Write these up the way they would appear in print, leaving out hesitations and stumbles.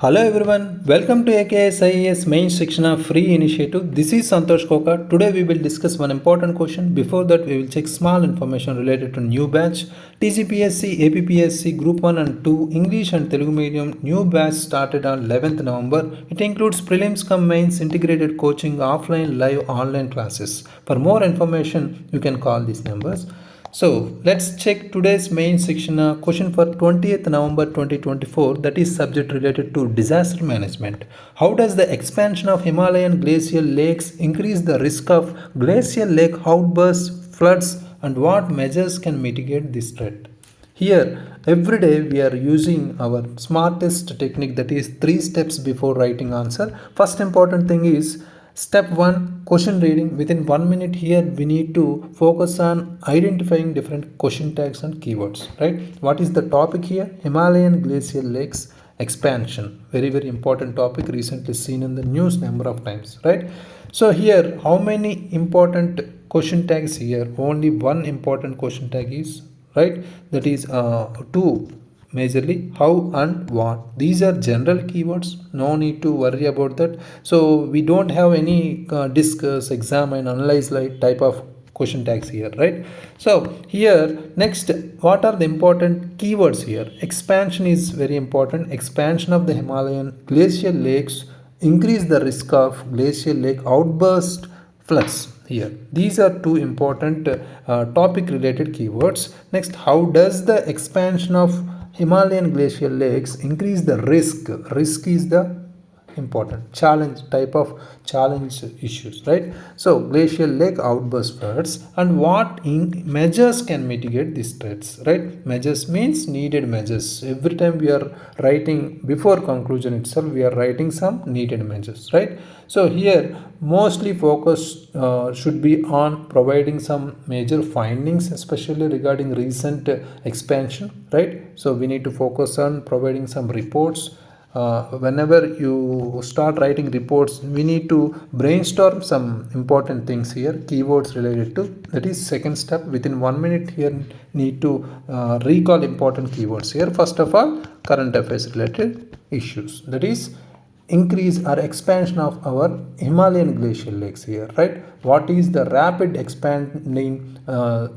Hello everyone, welcome to AKS IAS Main Shikshna Free Initiative. This is Santosh Koka. Today we will discuss one important question. Before that we will check small information related to new batch. tspsc, APPSC Group 1 and 2 English and Telugu Medium new batch started on 11th November. It includes prelims cum mains, integrated coaching, offline, live, online classes. For more information you can call these numbers. So let's check today's main section question for 20th November 2024, that is subject related to disaster management. How does the expansion of Himalayan glacial lakes increase the risk of glacial lake outbursts, floods, and what measures can mitigate this threat? Here, every day we are using our smartest technique, that is 3 steps before writing answer. First important thing is step 1, question reading. Within 1 minute here we need to focus on identifying different question tags and keywords, right? What is the topic here? Himalayan glacial lakes expansion. Very important topic, recently seen in the news number of times, right? So here, how many important question tags here? Only one important question tag is, right? That is two majorly, how and what. These are general keywords, no need to worry about that. So we don't have any discuss, examine, analyze like type of question tags here, right? So here next, what are the important keywords here? Expansion is very important. Expansion of the Himalayan glacial lakes increase the risk of glacial lake outburst, floods. Here these are two important topic related keywords. Next, how does the expansion of Himalayan glacial lakes increase the risk? Risk is the important challenge, type of challenge issues, right? So glacial lake outburst floods and what measures can mitigate these threats, right? Measures means needed measures. Every time we are writing before conclusion itself, we are writing some needed measures, right? So here mostly focus should be on providing some major findings, especially regarding recent expansion, right? So we need to focus on providing some reports. Whenever you start writing reports, we need to brainstorm some important things here, keywords related to, that is second step. Within 1 minute here need to recall important keywords here. First of all, current affairs related issues, that is increase or expansion of our Himalayan glacial lakes here, right? What is the rapid expanding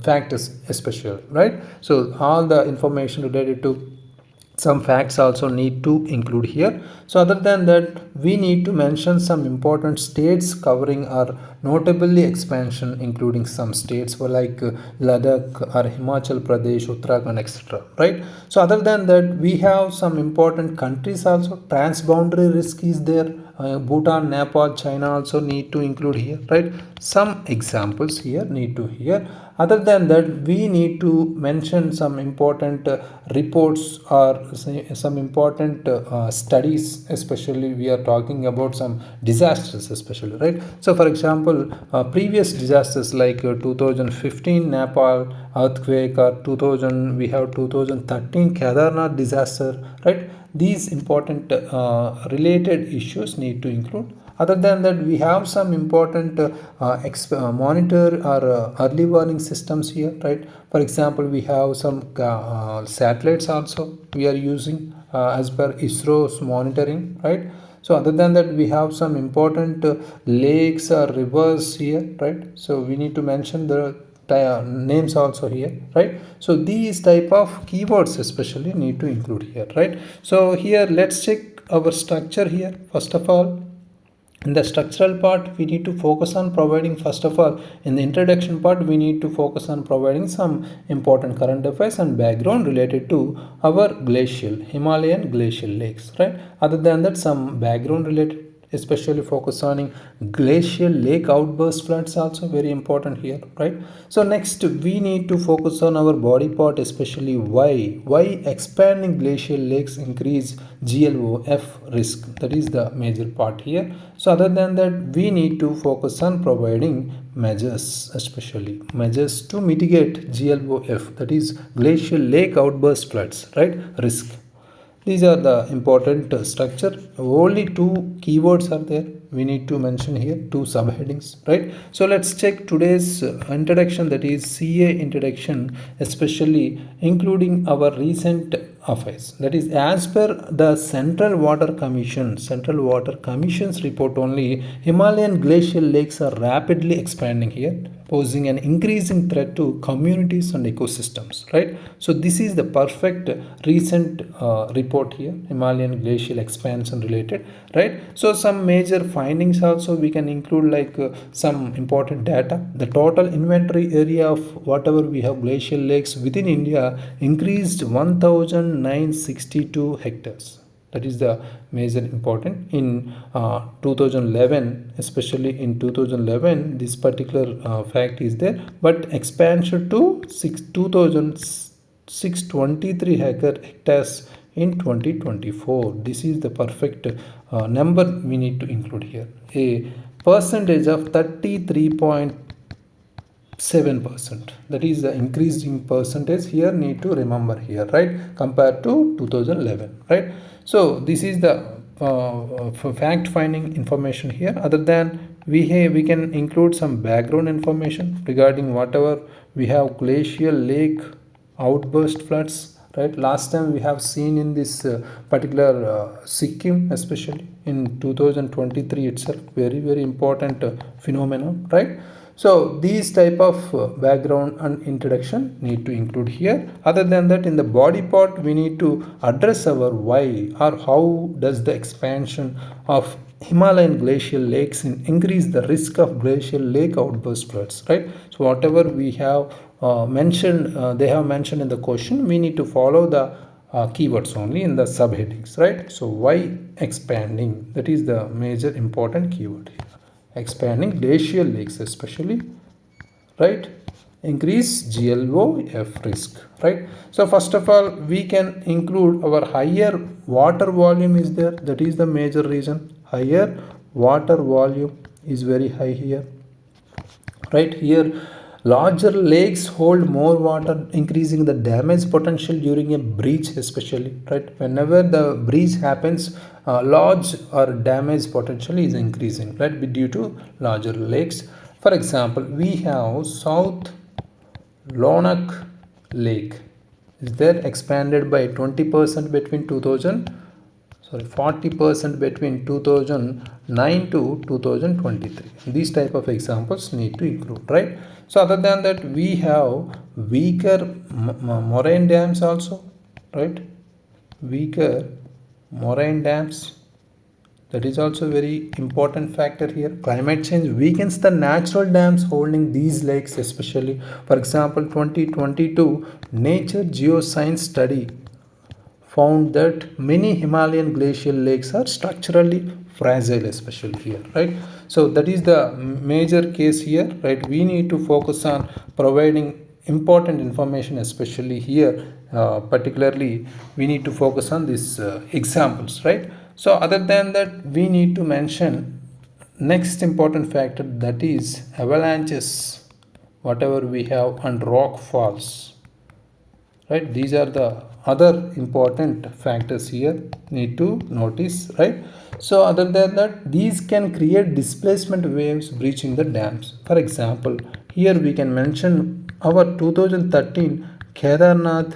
factors especially, right? So all the information related to some facts also need to include here. So other than that, we need to mention some important states covering our notably expansion, including some states for like Ladakh or Himachal Pradesh, Uttarakhand, etc., right? So other than that, we have some important countries also. Transboundary risk is there. Bhutan, Nepal, China also need to include here, right? Some examples here need to here. Other than that, we need to mention some important reports or some important studies, especially we are talking about some disasters especially, right? So for example, previous disasters like 2015 Nepal earthquake, or 2000 we have 2013 Kedarnath disaster, right? These important related issues need to include. Other than that, we have some important monitor or early warning systems here, right? For example, we have some satellites also we are using as per ISRO's monitoring, right? So other than that, we have some important lakes or rivers here, right? So we need to mention the names also here, right? So these type of keywords especially need to include here, right? So here let's check our structure here. First of all, in the structural part, we need to focus on providing, first of all, in the introduction part, we need to focus on providing some important current affairs and background related to our Himalayan glacial lakes, right? Other than that, some background related, especially focus on glacial lake outburst floods, also very important here, right? So next, we need to focus on our body part, especially why expanding glacial lakes increase GLOF risk. That is the major part here. So other than that, we need to focus on providing measures, especially measures to mitigate GLOF, that is glacial lake outburst floods, right, risk. These are the important structure. Only two keywords are there. We need to mention here two subheadings, right? So let's check today's introduction, that is CA introduction, especially including our recent affairs. That is, as per the Central Water Commission's report only, Himalayan glacial lakes are rapidly expanding here, posing an increasing threat to communities and ecosystems, right? So this is the perfect recent report here, Himalayan glacial expansion related, right? So some major findings also we can include, like some important data. The total inventory area of whatever we have glacial lakes within India increased 1962 hectares. That is the major important in 2011, especially in 2011 this particular fact is there, but expansion to 2623 hectares in 2024. This is the perfect number we need to include here, a percentage of 33.7%. That is the increasing percentage here, need to remember here, right, compared to 2011, right? So this is the fact finding information here. Other than we can include some background information regarding whatever we have glacial lake outburst floods, right? Last time we have seen in this particular Sikkim, especially in 2023 itself, very important phenomenon, right? So these type of background and introduction need to include here. Other than that, in the body part we need to address our why, or how does the expansion of Himalayan glacial lakes increase the risk of glacial lake outburst floods, right? So whatever we have mentioned, they have mentioned in the question, we need to follow the keywords only in the subheadings, right? So why expanding, that is the major important keyword here. Expanding glacial lakes especially, right, increase GLOF risk, right? So first of all we can include our higher water volume is there. That is the major reason. Higher water volume is very high here, right? Here larger lakes hold more water, increasing the damage potential during a breach especially, right? Whenever the breach happens, large or damage potential is increasing, right, due to larger lakes. For example, we have South Lonak Lake is there, expanded by 20% between 40% between 2009 to 2023. These type of examples need to include, right? So other than that, we have weaker moraine dams also, right? Weaker moraine dams, that is also very important factor here. Climate change weakens the natural dams holding these lakes especially. For example, 2022 Nature Geoscience study found that many Himalayan glacial lakes are structurally fragile, especially here, right? So that is the major case here, right? We need to focus on providing important information, especially here, particularly we need to focus on these examples, right? So other than that, we need to mention next important factor, that is avalanches, whatever we have, and rock falls, right? These are the other important factors here need to notice, right? So other than that, these can create displacement waves breaching the dams. For example, here we can mention our 2013 Kedarnath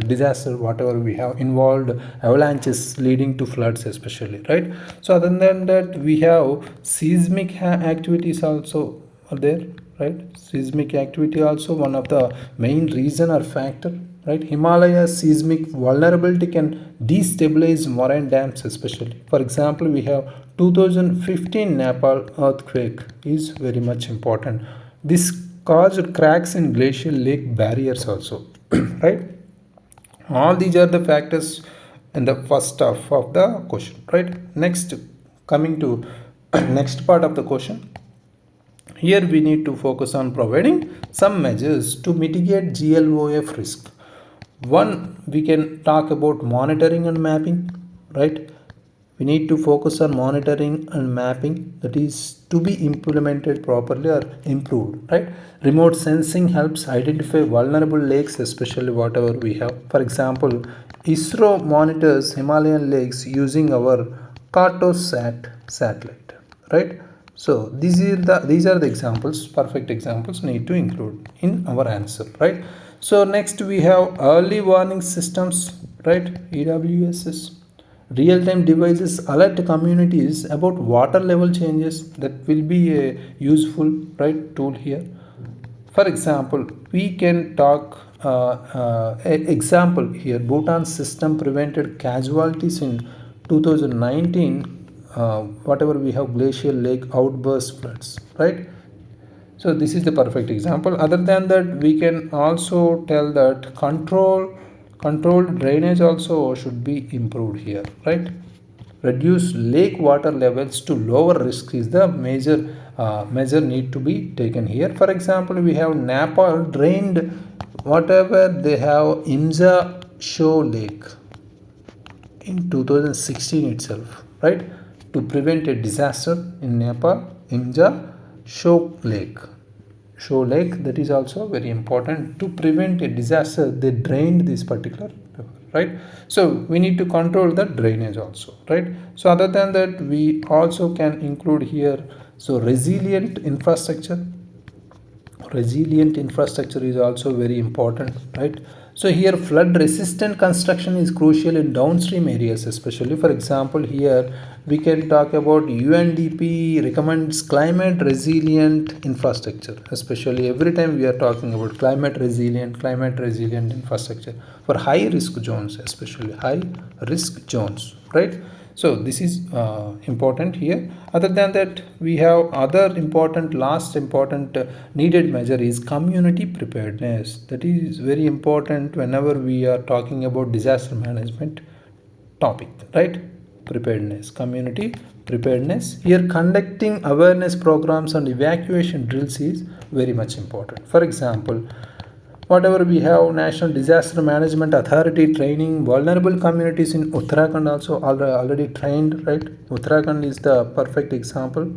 disaster, whatever we have involved avalanches leading to floods especially, right? So other than that, we have seismic activities also are there, right? Seismic activity also one of the main reason or factor, right? Himalayas seismic vulnerability can destabilize moraine dams especially. For example, we have 2015 Nepal earthquake is very much important. This caused cracks in glacial lake barriers also, right? All these are the factors in the first half of the question, right? Next, coming to next part of the question, here we need to focus on providing some measures to mitigate GLOF risk. One, we can talk about monitoring and mapping, right? We need to focus on monitoring and mapping, that is to be implemented properly or improved, right? Remote sensing helps identify vulnerable lakes, especially whatever we have. For example, ISRO monitors Himalayan lakes using our Cartosat satellite, right? So these are the examples, perfect examples need to include in our answer, right? So next we have early warning systems, right? EWSs. Real-time devices alert communities about water level changes. That will be a useful, right, tool here. For example, we can talk example here. Bhutan's system prevented casualties in 2019. Whatever we have, glacial lake outburst floods, right? So this is the perfect example. Other than that, we can also tell that controlled drainage also should be improved here, right? Reduce lake water levels to lower risk is the major measure need to be taken here. For example, we have Nepal drained whatever they have Imza Show Lake in 2016 itself, right? To prevent a disaster in Nepal, Imza Show Lake. Show Lake, that is also very important. To prevent a disaster, they drained this particular river, right? So we need to control the drainage also, right? So other than that, we also can include here, so resilient infrastructure is also very important, right? So here flood resistant construction is crucial in downstream areas, especially. For example, here we can talk about UNDP recommends climate resilient infrastructure, especially every time we are talking about climate resilient infrastructure for high risk zones, especially high risk zones, right? So this is important here. Other than that, we have other important, last important needed measure is community preparedness. That is very important whenever we are talking about disaster management topic, right? Preparedness, community preparedness. Here conducting awareness programs and evacuation drills is very much important. For example, whatever we have, National Disaster Management Authority training vulnerable communities in Uttarakhand also already trained, right? Uttarakhand is the perfect example,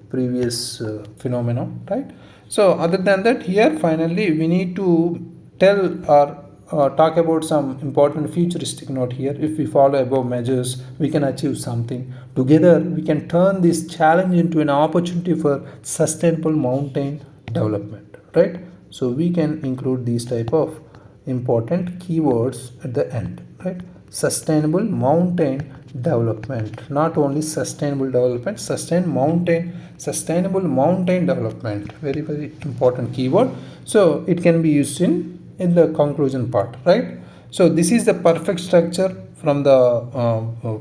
previous phenomenon, right? So other than that, here finally we need to tell or talk about some important futuristic note here. If we follow above measures, we can achieve something. Together, we can turn this challenge into an opportunity for sustainable mountain development, right? So we can include these type of important keywords at the end, right? Sustainable mountain development, not only sustainable development, sustainable mountain development, very important keyword. So it can be used in the conclusion part, right? So this is the perfect structure from the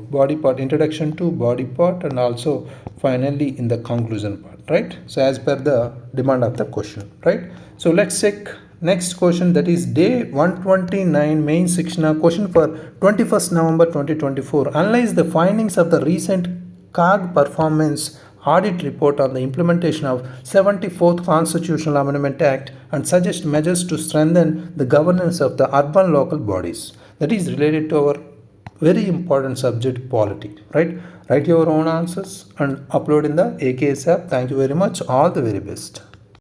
body part, introduction to body part, and also finally in the conclusion part, right? So as per the demand of the question, right? So let's check next question, that is day 129 main Shikshna question for 21st November 2024. Analyze the findings of the recent CAG performance audit report on the implementation of 74th Constitutional Amendment Act and suggest measures to strengthen the governance of the urban local bodies. That is related to our very important subject, polity, right? Write your own answers and upload in the AKS app. Thank you very much. All the very best.